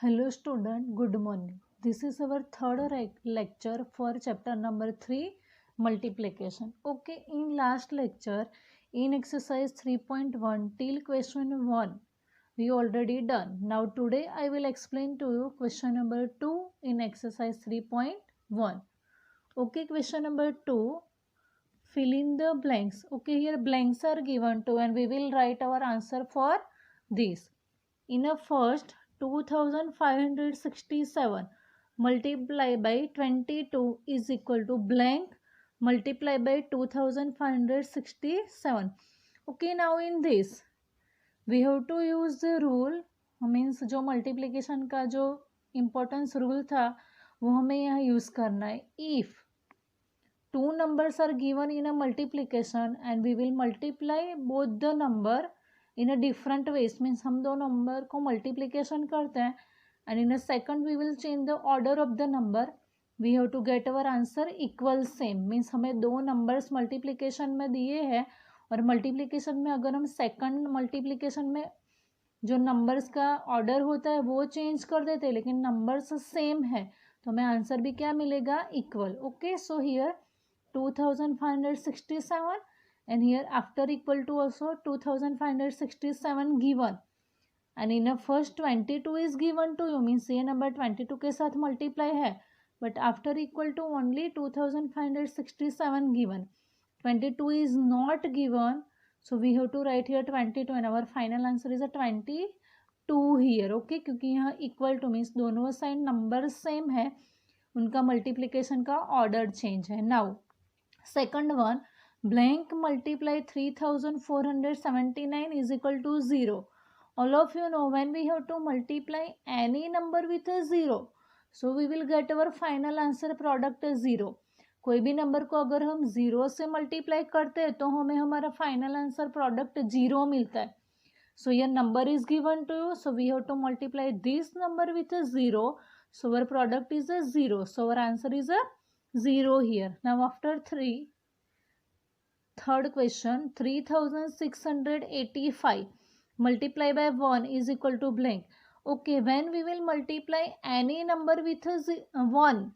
Hello student, good morning. This is our third lecture for chapter number 3, multiplication. Okay, in last lecture, in exercise 3.1 till question 1, we already done. Now today I will explain to you question number 2 in exercise 3.1. Okay, question number 2, fill in the blanks. Okay, here blanks are given to and we will write our answer for this. In a first 2567 multiply by 22 is equal to blank multiply by 2567. Okay, now in this we have to use the rule, means जो multiplication का जो importance rule था वो हमें यहाँ use करना है. If two numbers are given in a multiplication and we will multiply both the number in a different ways, means हम दो नंबर को मल्टीप्लिकेशन करते हैं and in a second we will change the order of the number, we have to get our answer equal same, means हमें दो numbers multiplication में दिए हैं और मल्टीप्लिकेशन में अगर हम सेकंड मल्टीप्लिकेशन में जो नंबर्स का ऑर्डर होता है वो चेंज कर देते हैं लेकिन नंबर्स सेम है तो हमें आंसर भी क्या मिलेगा, equal. Okay, so here 2567 and here after equal to also 2567 given and in a first 22 is given to you, means ये number 22 के साथ multiply है but after equal to only 2567 given, 22 is not given, so we have to write here 22 and our final answer is a 22 here. Okay, क्योंकि यहाँ equal to means दोनों side number same है, उनका multiplication का order change है. Now second one, blank multiply 3479 is equal to 0. All of you know when we have to multiply any number with a 0, so we will get our final answer product is 0. कोई भी number को अगर हम 0 से multiply करते हैं तो हमें हमारा फाइनल आंसर प्रोडक्ट 0 मिलता है. So your number is given to you, so we have to multiply this number with a 0, so our product is a 0, so our answer is a 0 here. Now after third question, 3685 multiply by 1 is equal to blank. Okay, when we will multiply any number with a 1,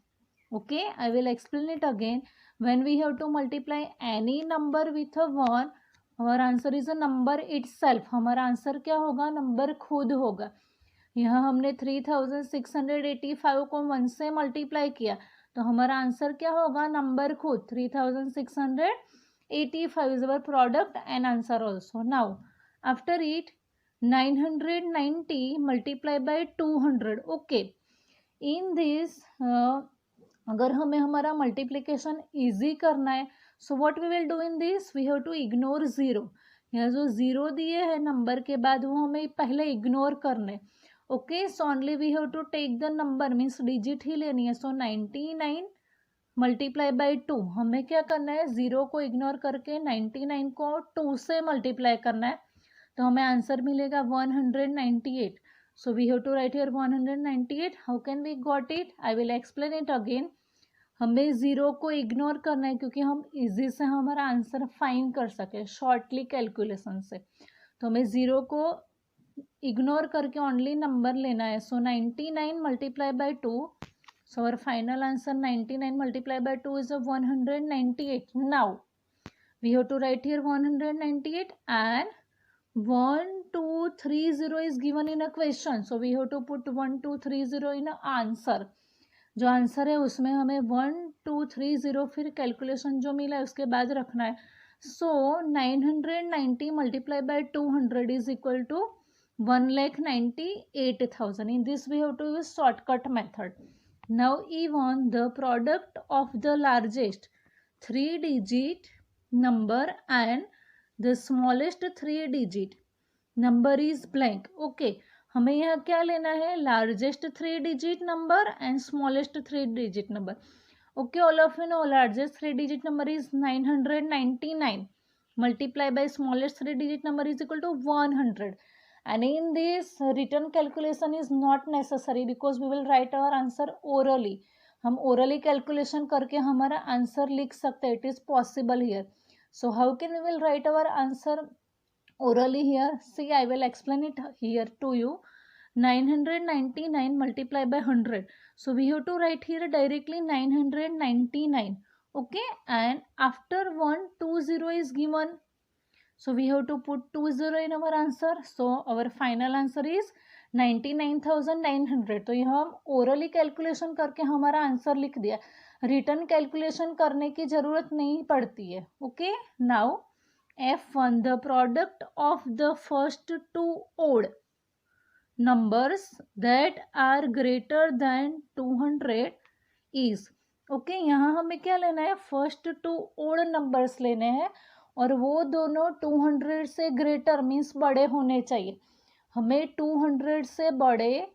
okay, I will explain it again. When we have to multiply any number with a 1, our answer is a number itself. हमारा answer क्या होगा, number खुद होगा. यहाँ हमने 3685 को 1 से multiply किया तो हमारा आंसर क्या होगा, नंबर खुद. 3685 is our product and answer also. Now after it 990 multiply by 200. Okay, in this अगर हमें हमारा मल्टीप्लिकेशन इजी करना है so what we will do in this, we have to ignore zero. यहाँ जो ज़ीरो दिए है नंबर के बाद वो हमें पहले इग्नोर करने. Okay, so only we have to take the number, means digit ही लेनी है. सो 99 मल्टीप्लाई बाई 2, हमें क्या करना है, ज़ीरो को इग्नोर करके 99 को 2 से मल्टीप्लाई करना है तो हमें आंसर मिलेगा 198. So we have to write here 198. How can we got it, I will explain it again. हमें ज़ीरो को इग्नोर करना है क्योंकि हम इजी से हमारा आंसर फाइंड कर सके शॉर्टली कैलकुलेशन से. तो हमें ज़ीरो को इग्नोर करके ओनली नंबर लेना है. सो 99 multiply by 2, so our final answer 99 multiplied by 2 is a 198. Now we have to write here 198 and 1230 is given in a question, so we have to put 1230 in a answer. जो answer है उसमें हमें 1230 फिर calculation जो मिला है उसके बाद रखना है. So 990 multiply by 200 is equal to 1,98,000. In this we have to use shortcut method. Now even the product of the largest 3-digit number and the smallest 3-digit number is blank. Okay, हमें यहाँ क्या लेना है, largest 3-digit number and smallest 3-digit number. Okay, all of you know largest 3-digit number is 999 multiplied by smallest 3-digit number is equal to 100. And in this written calculation is not necessary because we will write our answer orally. हम orally calculation करके हमारा answer लिख सकते हैं. It is possible here. So how can we will write our answer orally here? See, I will explain it here to you. 999 multiply by 100. So we have to write here directly 999. Okay, and after 120 is given, so we have to put 20 in our answer. So our final answer is 99,900. तो यहाँ हम orally calculation करके हमारा answer लिख दिया, return calculation करने की जरूरत नहीं पड़ती है. Okay, now F1, the product of the first two odd numbers that are greater than 200 is. Okay, यहाँ हमें क्या लेना है, फर्स्ट टू ओड नंबर्स लेने हैं और वो दोनों 200 से ग्रेटर मीन्स बड़े होने चाहिए. हमें 200 से बड़े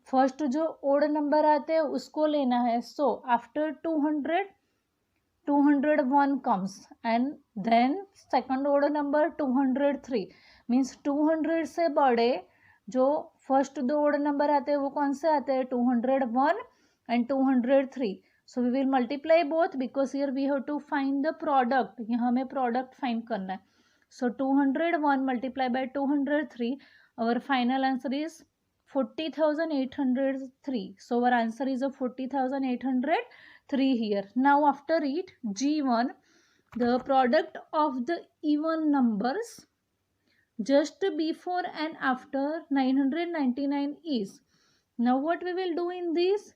फर्स्ट जो ओड नंबर आते हैं उसको लेना है. So after 200 201 comes and then second odd number 203 means 200 से बड़े जो फर्स्ट दो ओड नंबर आते हैं वो कौन से आते हैं, 201 and 203. So we will multiply both because here we have to find the product. यहाँ हमें प्रोडक्ट फाइंड करना है. So 201 multiply by 203, our final answer is 40,803. So our answer is a 40,803 here. Now after it, G1, the product of the even numbers just before and after 999 is. Now what we will do in this,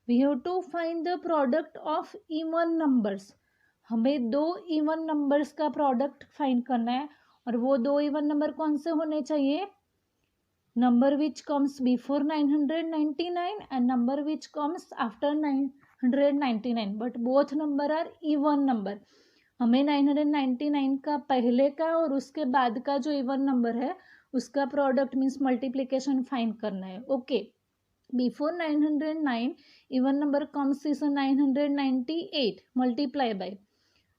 we have to find the product of even numbers. हमें दो even numbers का product find करना है और वो दो even number कौन से होने चाहिए, number which comes before 999 and number which comes after 999, but both number are even number. हमें 999 का पहले का और उसके बाद का जो इवन नंबर है उसका प्रोडक्ट मीन्स मल्टीप्लिकेशन फाइंड करना है. Okay, before 909 even number comes is 998 multiply by.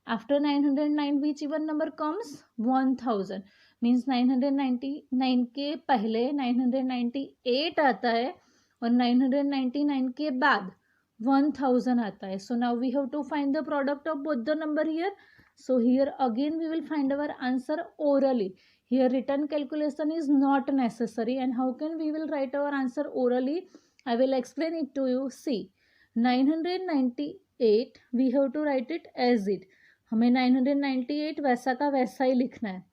After 909 which even number comes 1000 means 999 के पहले 998 आता है और 999 के बाद 1000 आता है. So now we have to find the product of both the number here. So here again we will find our answer orally. Here written calculation is not necessary. And how can we will write our answer orally? I will explain it to you. See, 998 we have to write it as it. हमें 998 वैसा का वैसा ही लिखना है.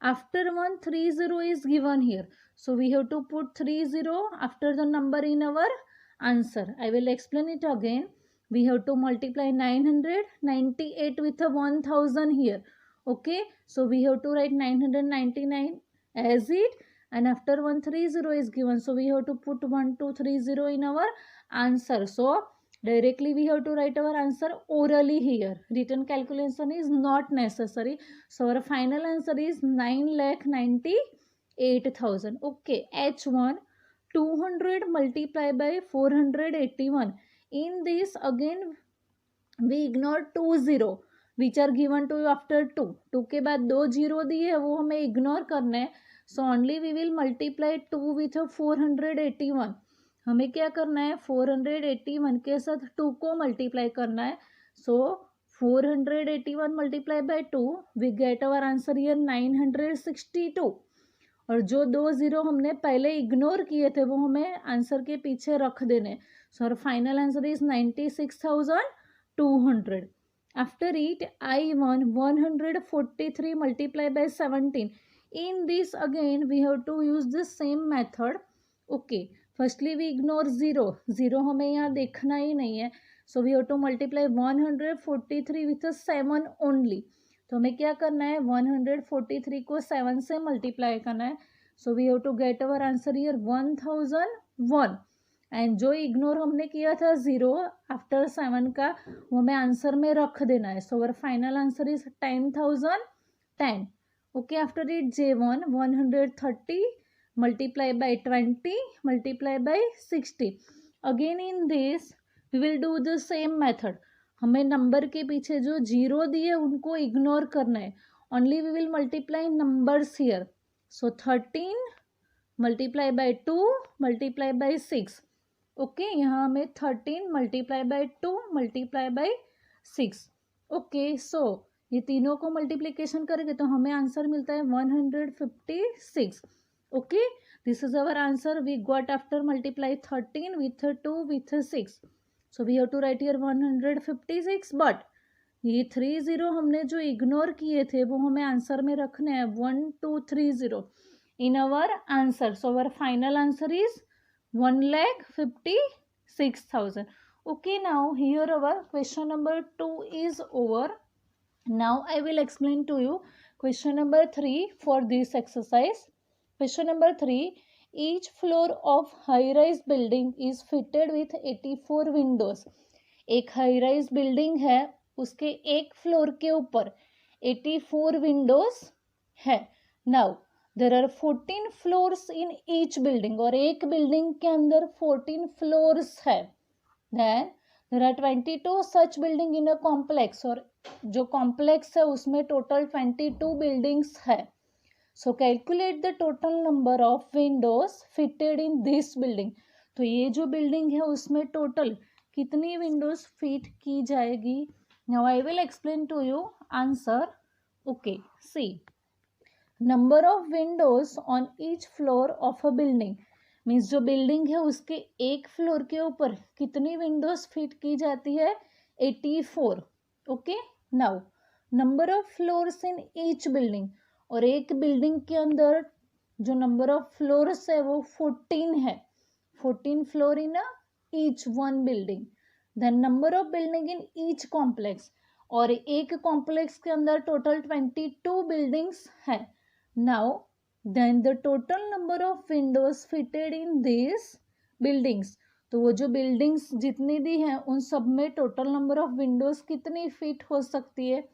After 130 is given here, so we have to put 30 after the number in our answer. I will explain it again. We have to multiply 998 with a 1000 here. Okay, so we have to write 999 as it, and after 130 is given, so we have to put 1230 in our answer. So directly we have to write our answer orally here. Written calculation is not necessary. So our final answer is 9,98,000. Okay, H1, 200 multiplied by 481. In this again we ignore 20 which are given to you after 2. 2 के बाद दो zero दिए है वो हमें ignore करना है. So only we will multiply 2 with 481. हमें क्या करना है, 481 के साथ 2 को मल्टीप्लाई करना है. So 481 multiply by 2 we get our answer here 962. और जो दो जीरो हमने पहले इग्नोर किए थे वो हमें आंसर के पीछे रख देने. सो our final answer is 96,200. After it, I1, 143 multiplied by 17. In this again we have to use the same method. Okay, firstly we ignore 0. 0 हमें यहाँ देखना ही नहीं है. So we have to multiply 143 with a 7 only. तो हमें क्या करना है, 143 को 7 से मल्टीप्लाई करना है. So we have to get our answer here 1001. And जो इग्नोर हमने किया था 0 आफ्टर 7 का वो हमें आंसर में रख देना है. So our final answer is 10,010. Okay, after it J1, 130 multiply by 20 multiply by 60. Again in this we will do the same method. हमें नंबर के पीछे जो जीरो दिए उनको इग्नोर करना है. Only we will multiply numbers here. So 13 multiply by 2 multiply by 6. Okay, यहाँ हमें 13 multiply by 2 multiply by 6. Okay, so ये तीनों को मल्टीप्लिकेशन करेंगे तो हमें आंसर मिलता है 156. Okay, This is our answer we got after multiply 13 with 2 with 6. So we have to write here 156, but ये 30 हमने जो इग्नोर किए थे वो हमें आंसर में रखने हैं 1230 in our answer. So our final answer is 1,56,000. Okay, now here our question number 2 is over. Now I will explain to you question number 3 for this exercise. Question number 3. Each floor of high-rise building is fitted with 84 windows. एक high rise building है, उसके एक floor के ऊपर 84 windows है. Now there are 14 floors in each building, और एक building के अंदर 14 फ्लोर्स है. Then there are 22 such building in a complex, और जो कॉम्प्लेक्स है उसमें टोटल 22 बिल्डिंग्स है. So calculate the total number of windows fitted in this building. तो ये जो बिल्डिंग है उसमें टोटल कितनी विंडोज फिट की जाएगी. Now I will explain to you answer. Okay, see number of windows on each floor of a building means जो building है उसके एक फ्लोर के ऊपर कितनी विंडोज फिट की जाती है 84. Okay, now number of floors in each building, और एक बिल्डिंग के अंदर जो नंबर ऑफ फ्लोर्स है वो 14 है. 14 floor in each one building. Then number of building in each complex, और एक कॉम्प्लेक्स के अंदर टोटल 22 बिल्डिंग्स है. Now then the total number of windows fitted in this buildings. तो वो जो बिल्डिंग्स जितनी दी हैं उन सब में टोटल नंबर ऑफ विंडोज कितनी फिट हो सकती है.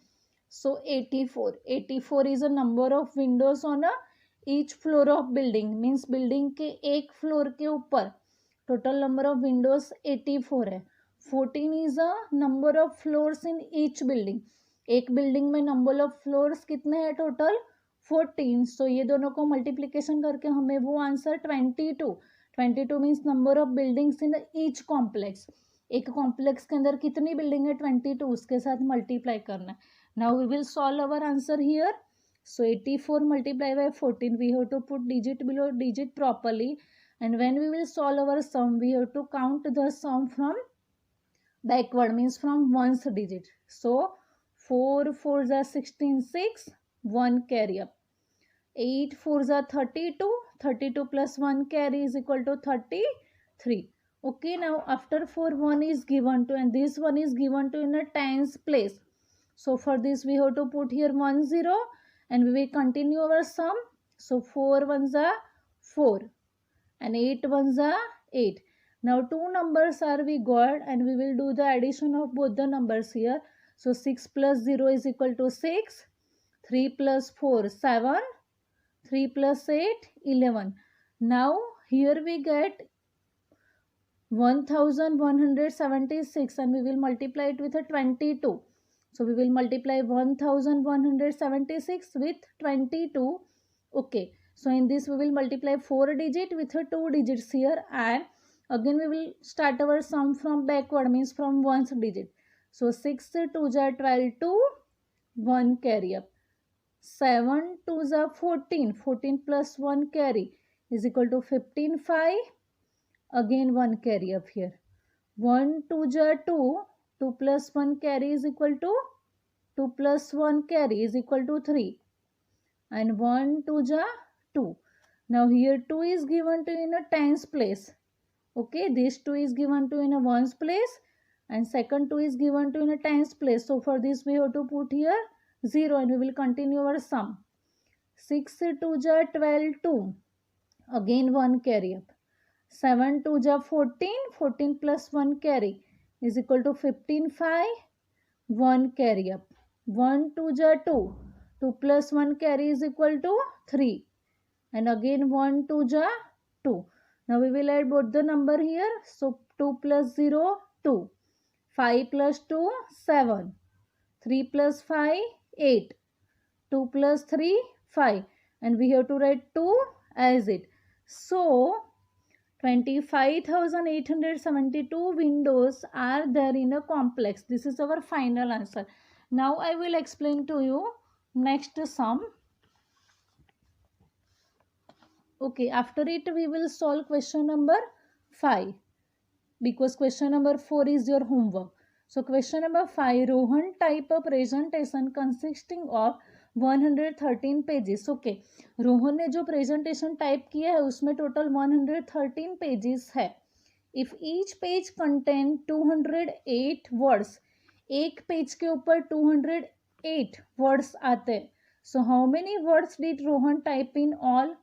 So 84. 84 is a number of windows on a each floor of building. Means building के एक फ्लोर के ऊपर total number of windows 84 है. 14 is a number of floors in each building. एक बिल्डिंग में number of floors कितने हैं total 14. So ये दोनों को मल्टीप्लीकेशन करके हमें वो answer 22. 22 means number of buildings in each complex. एक कॉम्प्लेक्स के अंदर कितनी बिल्डिंग है 22, उसके साथ मल्टीप्लाई करना है. Now we will solve our answer here. So 84 multiplied by 14, we have to put digit below digit properly, and when we will solve our sum, we have to count the sum from backward, means from ones digit. So 4 4s are 16, 6, 1 carry up. 8 4s are 32, 32 plus 1 carry is equal to 33. Okay, now after 4 1 is given to, and this one is given to in a tens place. So for this we have to put here 1 0, and we will continue our sum. So 4 1s are 4 and 8 1s are 8. Now two numbers are we got, and we will do the addition of both the numbers here. So 6 plus 0 is equal to 6, 3 plus 4 7, 3 plus 8 11. Now here we get 1176, and we will multiply it with a 22. So we will multiply 1176 with 22. Okay, so in this we will multiply 4 digit with 2 digits here, and again we will start our sum from backward, means from ones digit. So 6 2s are 12, 2 1 carry up. 7 2s are 14, 14 plus 1 carry is equal to 15, 5, again 1 carry up here. 1 2s are 2, 2 plus 1 carry is equal to 2 plus 1 carry is equal to 3, and 1 2s are 2. Now here 2 is given to in a tens place. Okay, this 2 is given to in a ones place, and second 2 is given to in a tens place. So for this we have to put here 0, and we will continue our sum. 6 2s are 12, 2, again 1 carry up. 7 2s are 14, 14 plus 1 carry is equal to 15, 5, 1 carry up. 1 2s are 2, 2 plus 1 carry is equal to 3, and again 1 2s are 2. Now we will add both the number here. So 2 plus 0 2, 5 plus 2 7, 3 plus 5 8, 2 plus 3 5, and we have to write 2 as it. So 25,872 windows are there in a complex. This is our final answer. Now I will explain to you next sum. Okay, after it we will solve question number 5 because question number 4 is your homework. So question number 5, Rohan type a presentation consisting of 113 pages. Okay, Rohan ने जो presentation type किया है उसमें total 113 pages है. If each page contain 208 words, एक page के ऊपर 208 words आते हैं. So how many words did Rohan type in all?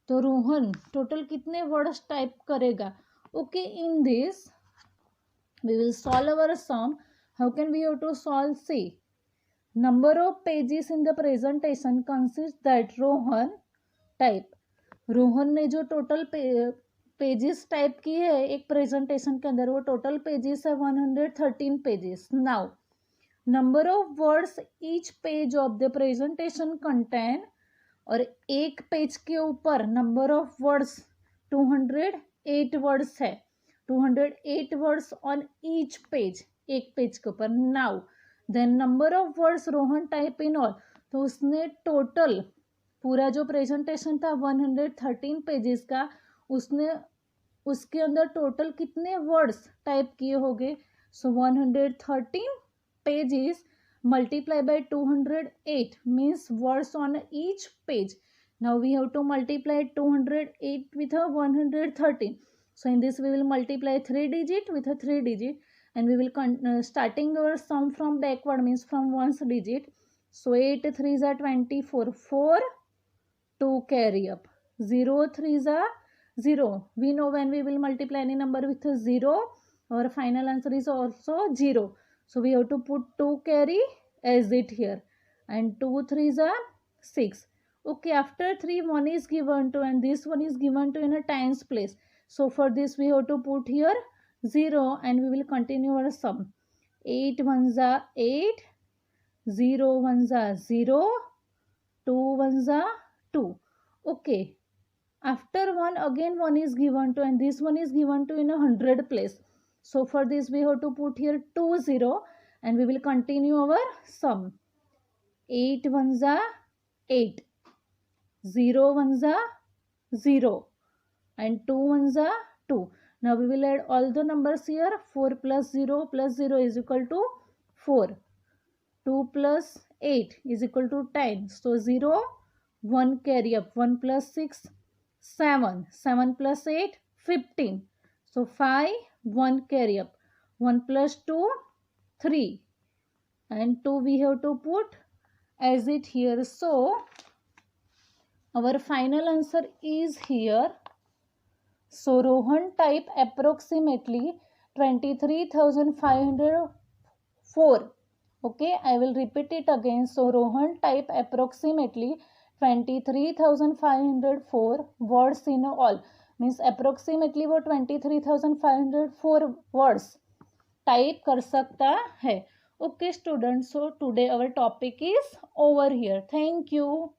तो रोहन टोटल कितने वर्ड्स टाइप करेगा? Okay, in this we will solve our sum. How can we have to solve? See, number of pages in the presentation consists that Rohan type. Rohan ने जो total pages type किए है एक presentation के अंदर, वो total pages है 113 pages. Now number of words each page of the presentation contain, और एक पेज के ऊपर नंबर ऑफ वर्ड्स 208 वर्ड्स है. 208 वर्ड्स ऑन ईच पेज, एक पेज के ऊपर. Now then number of words Rohan type in all, तो उसने टोटल पूरा जो प्रेजेंटेशन था 113 पेजेस का, उसने उसके अंदर टोटल कितने वर्ड्स टाइप किए होंगे? सो 113 pages multiply by 208 means words on each page. Now we have to multiply 208 with a 113. So in this we will multiply 3 digit with a 3 digit, and we will starting our sum from backward means from 1's digit. So 8 3s are 24, 4 2 carry up, 0 3s are 0. We know when we will multiply any number with a 0, our final answer is also 0. So we have to put 2 carry as it here, and 2 3s are 6. Okay, after 3 1 is given to, and this one is given to in a tens place. So for this we have to put here 0, and we will continue our sum. 8 1s are 8, 0 1s are 0, 2 1s are 2. Okay, after 1 again 1 is given to, and this one is given to in a 100 place. So for this we have to put here 2 0, and we will continue our sum. 8 1s are 8, 0 1s are 0, and 2 1s are 2. Now we will add all the numbers here. 4 plus 0 is equal to 4. 2 plus 8 is equal to 10. So 0 1 carry up. 1 plus 6 7. 7 plus 8 15. So 5 1 carry up. 1 plus 2 3, and 2 we have to put as it here. So our final answer is here. So Rohan type approximately 23,504. Okay, I will repeat it again. So Rohan type approximately 23,504 words in all. Means approximately वो 23,504 words type कर सकता है. Okay students, so today our topic is over here. Thank you.